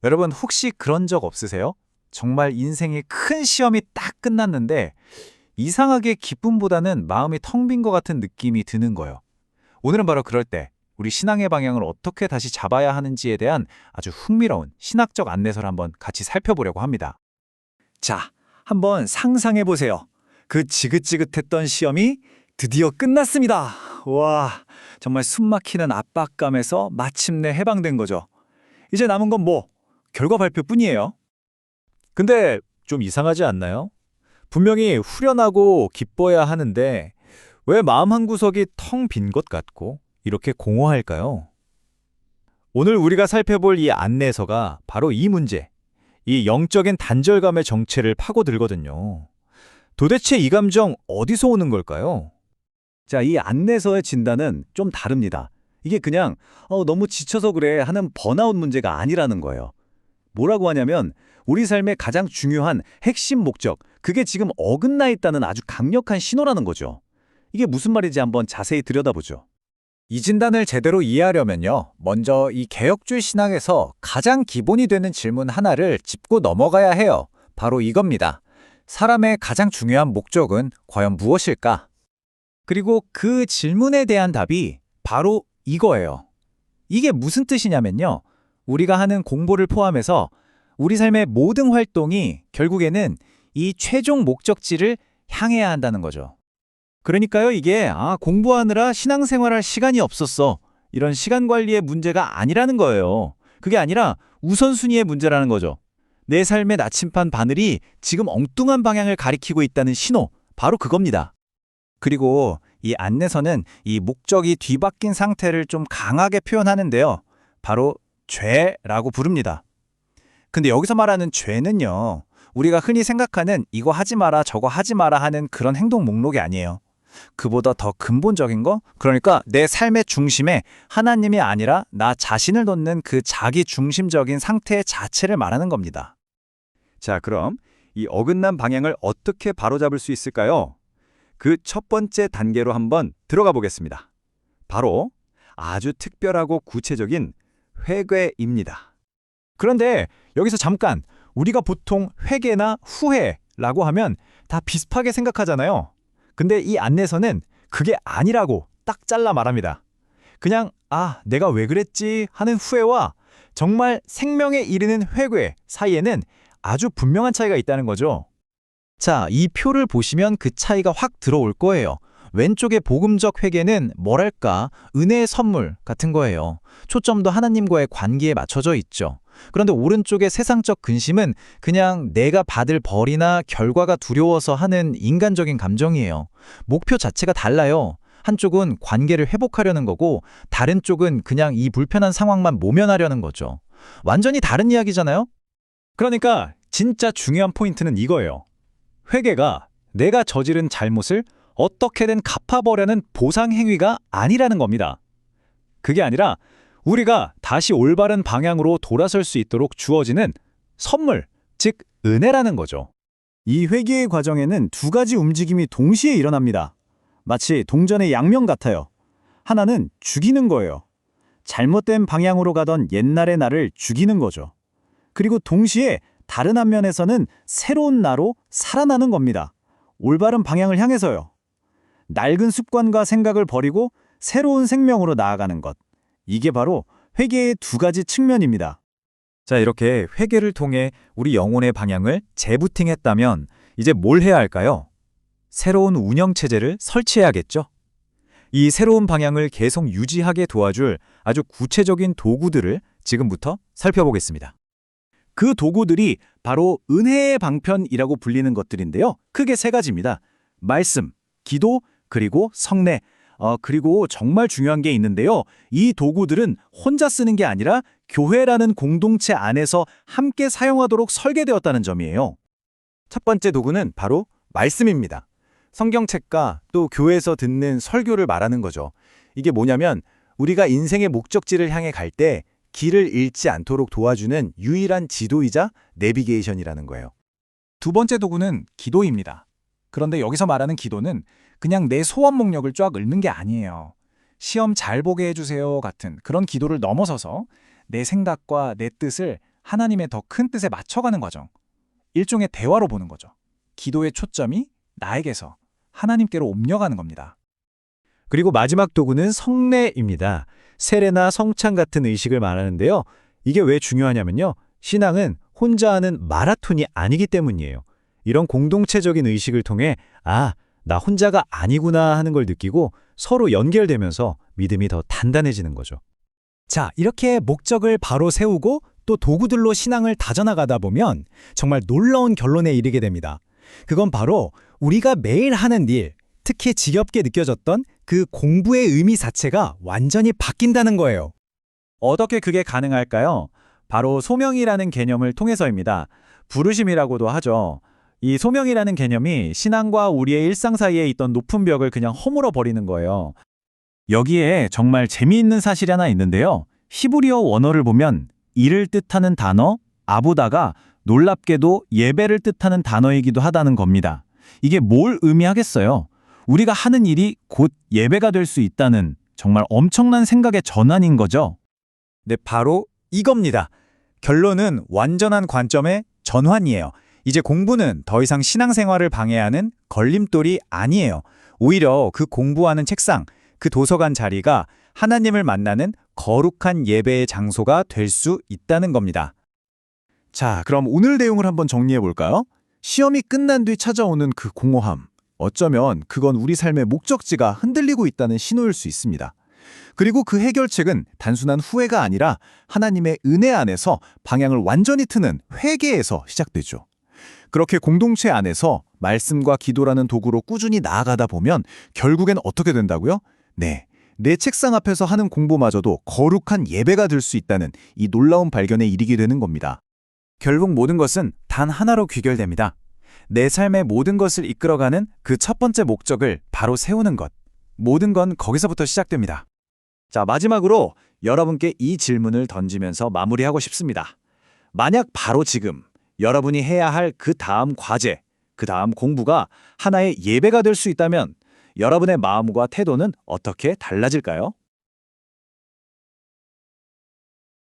여러분 혹시 그런 적 없으세요? 정말 인생의 큰 시험이 딱 끝났는데 이상하게 기쁨보다는 마음이 텅 빈 것 같은 느낌이 드는 거예요. 오늘은 바로 그럴 때 우리 신앙의 방향을 어떻게 다시 잡아야 하는지에 대한 아주 흥미로운 신학적 안내서를 한번 같이 살펴보려고 합니다. 자, 한번 상상해 보세요. 그 지긋지긋했던 시험이 드디어 끝났습니다. 와, 정말 숨막히는 압박감에서 마침내 해방된 거죠. 이제 남은 건 뭐? 결과 발표뿐이에요. 근데 좀 이상하지 않나요? 분명히 후련하고 기뻐야 하는데 왜 마음 한구석이 텅 빈 것 같고 이렇게 공허할까요? 오늘 우리가 살펴볼 이 안내서가 바로 이 문제, 이 영적인 단절감의 정체를 파고들거든요. 도대체 이 감정 어디서 오는 걸까요? 자, 이 안내서의 진단은 좀 다릅니다. 이게 그냥 너무 지쳐서 그래 하는 번아웃 문제가 아니라는 거예요. 뭐라고 하냐면 우리 삶의 가장 중요한 핵심 목적, 그게 지금 어긋나 있다는 아주 강력한 신호라는 거죠. 이게 무슨 말인지 한번 자세히 들여다보죠. 이 진단을 제대로 이해하려면요. 먼저 이 개혁주의 신학에서 가장 기본이 되는 질문 하나를 짚고 넘어가야 해요. 바로 이겁니다. 사람의 가장 중요한 목적은 과연 무엇일까? 그리고 그 질문에 대한 답이 바로 이거예요. 이게 무슨 뜻이냐면요. 우리가 하는 공부를 포함해서 우리 삶의 모든 활동이 결국에는 이 최종 목적지를 향해야 한다는 거죠. 그러니까요, 이게 공부하느라 신앙생활할 시간이 없었어. 이런 시간 관리의 문제가 아니라는 거예요. 그게 아니라 우선순위의 문제라는 거죠. 내 삶의 나침반 바늘이 지금 엉뚱한 방향을 가리키고 있다는 신호, 바로 그겁니다. 그리고 이 안내서는 이 목적이 뒤바뀐 상태를 좀 강하게 표현하는데요. 바로 죄라고 부릅니다. 근데 여기서 말하는 죄는요, 우리가 흔히 생각하는 이거 하지 마라, 저거 하지 마라 하는 그런 행동 목록이 아니에요. 그보다 더 근본적인 거? 그러니까 내 삶의 중심에 하나님이 아니라 나 자신을 놓는 그 자기 중심적인 상태 자체를 말하는 겁니다. 자, 그럼 이 어긋난 방향을 어떻게 바로잡을 수 있을까요? 그 첫 번째 단계로 한번 들어가 보겠습니다. 바로 아주 특별하고 구체적인 회개입니다. 그런데 여기서 잠깐, 우리가 보통 회개나 후회라고 하면 다 비슷하게 생각하잖아요. 근데 이 안내서는 그게 아니라고 딱 잘라 말합니다. 그냥 내가 왜 그랬지 하는 후회와 정말 생명에 이르는 회개 사이에는 아주 분명한 차이가 있다는 거죠. 자, 이 표를 보시면 그 차이가 확 들어올 거예요. 왼쪽의 복음적 회개는 뭐랄까, 은혜의 선물 같은 거예요. 초점도 하나님과의 관계에 맞춰져 있죠. 그런데 오른쪽의 세상적 근심은 그냥 내가 받을 벌이나 결과가 두려워서 하는 인간적인 감정이에요. 목표 자체가 달라요. 한쪽은 관계를 회복하려는 거고 다른 쪽은 그냥 이 불편한 상황만 모면하려는 거죠. 완전히 다른 이야기잖아요? 그러니까 진짜 중요한 포인트는 이거예요. 회개가 내가 저지른 잘못을 어떻게든 갚아보려는 보상 행위가 아니라는 겁니다. 그게 아니라 우리가 다시 올바른 방향으로 돌아설 수 있도록 주어지는 선물, 즉 은혜라는 거죠. 이 회개의 과정에는 두 가지 움직임이 동시에 일어납니다. 마치 동전의 양면 같아요. 하나는 죽이는 거예요. 잘못된 방향으로 가던 옛날의 나를 죽이는 거죠. 그리고 동시에 다른 한 면에서는 새로운 나로 살아나는 겁니다. 올바른 방향을 향해서요. 낡은 습관과 생각을 버리고 새로운 생명으로 나아가는 것. 이게 바로 회개의 두 가지 측면입니다. 자, 이렇게 회개를 통해 우리 영혼의 방향을 재부팅했다면 이제 뭘 해야 할까요? 새로운 운영체제를 설치해야겠죠? 이 새로운 방향을 계속 유지하게 도와줄 아주 구체적인 도구들을 지금부터 살펴보겠습니다. 그 도구들이 바로 은혜의 방편이라고 불리는 것들인데요. 크게 세 가지입니다. 말씀, 기도, 그리고 성례. 그리고 정말 중요한 게 있는데요. 이 도구들은 혼자 쓰는 게 아니라 교회라는 공동체 안에서 함께 사용하도록 설계되었다는 점이에요. 첫 번째 도구는 바로 말씀입니다. 성경책과 또 교회에서 듣는 설교를 말하는 거죠. 이게 뭐냐면 우리가 인생의 목적지를 향해 갈 때 길을 잃지 않도록 도와주는 유일한 지도이자 내비게이션이라는 거예요. 두 번째 도구는 기도입니다. 그런데 여기서 말하는 기도는 그냥 내 소원 목록을 쫙 읊는 게 아니에요. 시험 잘 보게 해주세요 같은 그런 기도를 넘어서서 내 생각과 내 뜻을 하나님의 더 큰 뜻에 맞춰가는 과정. 일종의 대화로 보는 거죠. 기도의 초점이 나에게서 하나님께로 옮겨가는 겁니다. 그리고 마지막 도구는 성례입니다. 세례나 성찬 같은 의식을 말하는데요. 이게 왜 중요하냐면요. 신앙은 혼자 하는 마라톤이 아니기 때문이에요. 이런 공동체적인 의식을 통해 나 혼자가 아니구나 하는 걸 느끼고 서로 연결되면서 믿음이 더 단단해지는 거죠. 자, 이렇게 목적을 바로 세우고 또 도구들로 신앙을 다져나가다 보면 정말 놀라운 결론에 이르게 됩니다. 그건 바로 우리가 매일 하는 일, 특히 지겹게 느껴졌던 그 공부의 의미 자체가 완전히 바뀐다는 거예요. 어떻게 그게 가능할까요? 바로 소명이라는 개념을 통해서입니다. 부르심이라고도 하죠. 이 소명이라는 개념이 신앙과 우리의 일상 사이에 있던 높은 벽을 그냥 허물어 버리는 거예요. 여기에 정말 재미있는 사실이 하나 있는데요. 히브리어 원어를 보면 이를 뜻하는 단어 아보다가 놀랍게도 예배를 뜻하는 단어이기도 하다는 겁니다. 이게 뭘 의미하겠어요? 우리가 하는 일이 곧 예배가 될 수 있다는 정말 엄청난 생각의 전환인 거죠. 네, 바로 이겁니다. 결론은 완전한 관점의 전환이에요. 이제 공부는 더 이상 신앙생활을 방해하는 걸림돌이 아니에요. 오히려 그 공부하는 책상, 그 도서관 자리가 하나님을 만나는 거룩한 예배의 장소가 될 수 있다는 겁니다. 자, 그럼 오늘 내용을 한번 정리해 볼까요? 시험이 끝난 뒤 찾아오는 그 공허함. 어쩌면 그건 우리 삶의 목적지가 흔들리고 있다는 신호일 수 있습니다. 그리고 그 해결책은 단순한 후회가 아니라 하나님의 은혜 안에서 방향을 완전히 트는 회개에서 시작되죠. 그렇게 공동체 안에서 말씀과 기도라는 도구로 꾸준히 나아가다 보면 결국엔 어떻게 된다고요? 네, 내 책상 앞에서 하는 공부마저도 거룩한 예배가 될 수 있다는 이 놀라운 발견에 이르게 되는 겁니다. 결국 모든 것은 단 하나로 귀결됩니다. 내 삶의 모든 것을 이끌어가는 그 첫 번째 목적을 바로 세우는 것. 모든 건 거기서부터 시작됩니다. 자, 마지막으로 여러분께 이 질문을 던지면서 마무리하고 싶습니다. 만약 바로 지금 여러분이 해야 할 그 다음 과제, 그 다음 공부가 하나의 예배가 될 수 있다면 여러분의 마음과 태도는 어떻게 달라질까요?